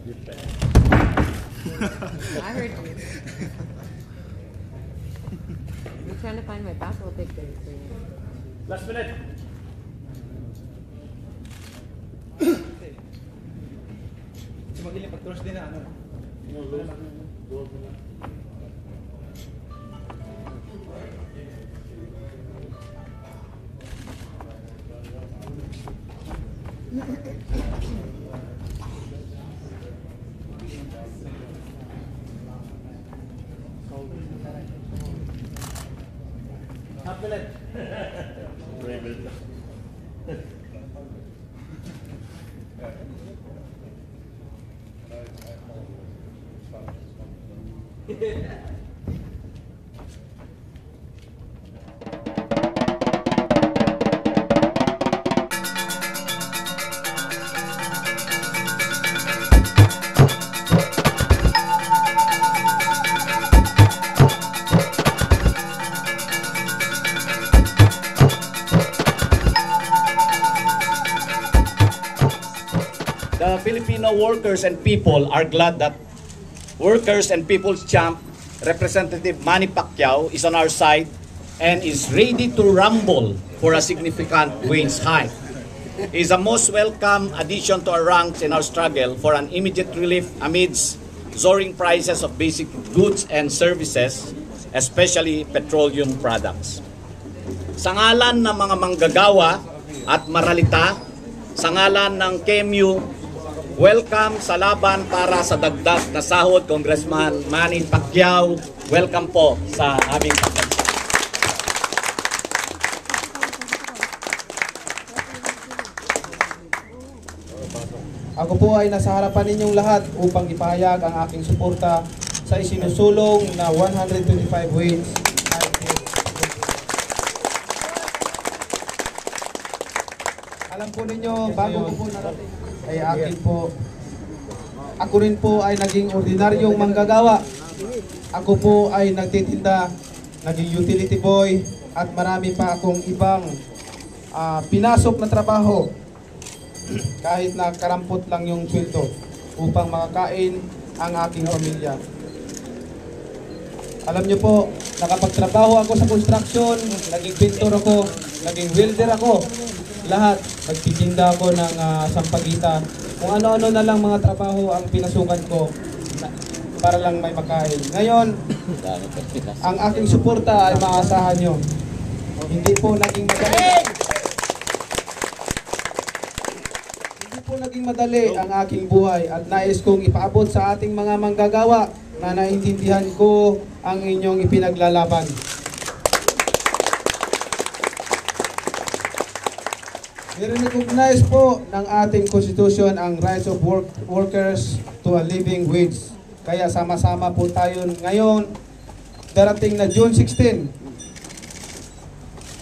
I heard you. I'm trying to find my basketball pictures for you. Last minute. Magaling pag-cross din na ano. Half minute. The Filipino workers and people are glad that Workers and People's Champ Representative Manny Pacquiao is on our side and is ready to rumble for a significant wage hike. He is a most welcome addition to our ranks in our struggle for an immediate relief amidst soaring prices of basic goods and services, especially petroleum products. Sa ngalan ng mga manggagawa at maralita, sa ngalan ng KMU, welcome sa laban para sa dagdag na sahod, Congressman Manny Pacquiao. Welcome po sa aming pagkakas. Ako po ay nasa harapan ninyong lahat upang ipahayag ang aking suporta sa isinusulong na 125 wage hike. Alam po ninyo, bago ko po narating ay akin po, ako rin po ay naging ordinaryong manggagawa. Ako po ay nagtitinda, naging utility boy, at marami pa akong ibang pinasok na trabaho kahit na karampot lang yung sweldo upang makakain ang aking pamilya. Alam nyo po, nakapagtrabaho ako sa construction, naging pintor ako, naging welder ako. Lahat, nagtitinda ako ng sampagita. Kung ano-ano na lang mga trabaho ang pinasukan ko para lang may makain. Ngayon, ang aking suporta ay maasahan nyo. Hindi po naging madali. Hindi po naging madali ang aking buhay at nais kong ipaabot sa ating mga manggagawa na naintindihan ko ang inyong ipinaglalaban. I-recognize po ng ating Constitution ang rights of workers to a living wage. Kaya sama-sama po tayo ngayon, darating na June 16,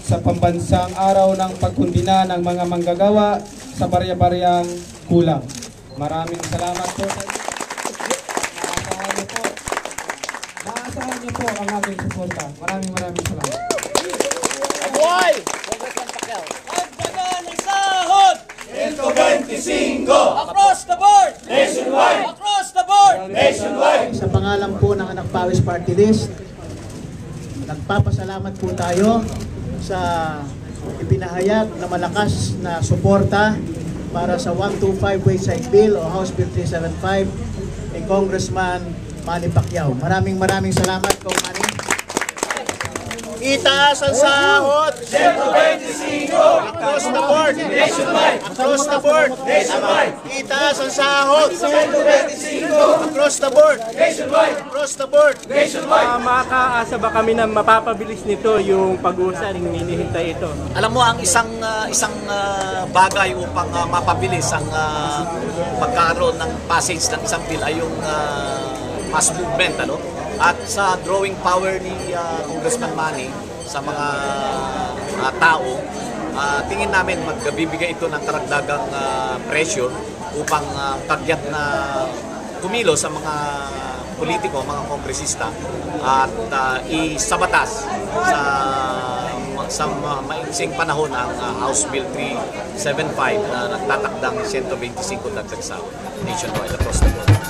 sa pambansang araw ng pagkundina ng mga manggagawa sa barya-baryang kulang. Maraming salamat po sa inyo. Maasahan niyo po ang aking suporta. Maraming salamat. Boy! 125 across the board, nationwide, across the board, nationwide. Sa pangalan po ng Anak Pawis Party List, nagpapasalamat po tayo sa ipinahayag na malakas na suporta para sa 125 wage hike bill o House Bill 375 ni Congressman Manny Pacquiao. Maraming salamat po, Manny. Itaas ang sahod. 125 Across the board. nationwide, Across the board. nationwide, Itaas ang sahod. 125 Across the board. nationwide, Across the board. nationwide. Makakaasa ba kami na mapapabilis nito yung pag-uusap ng hinihintay ito? Alam mo, ang isang bagay upang mapabilis ang pagkaroon ng passage ng isang bill ay yung mass movement, ano? At sa drawing power ni Congressman Manny sa mga tao, tingin namin magbibigay ito ng karagdagang pressure upang kagyat na tumilo sa mga politiko, mga kongresista at isabatas sa sa maiksing panahon ang House Bill 375 na nagtatakdang 125 dagdag sa nationwide across the board.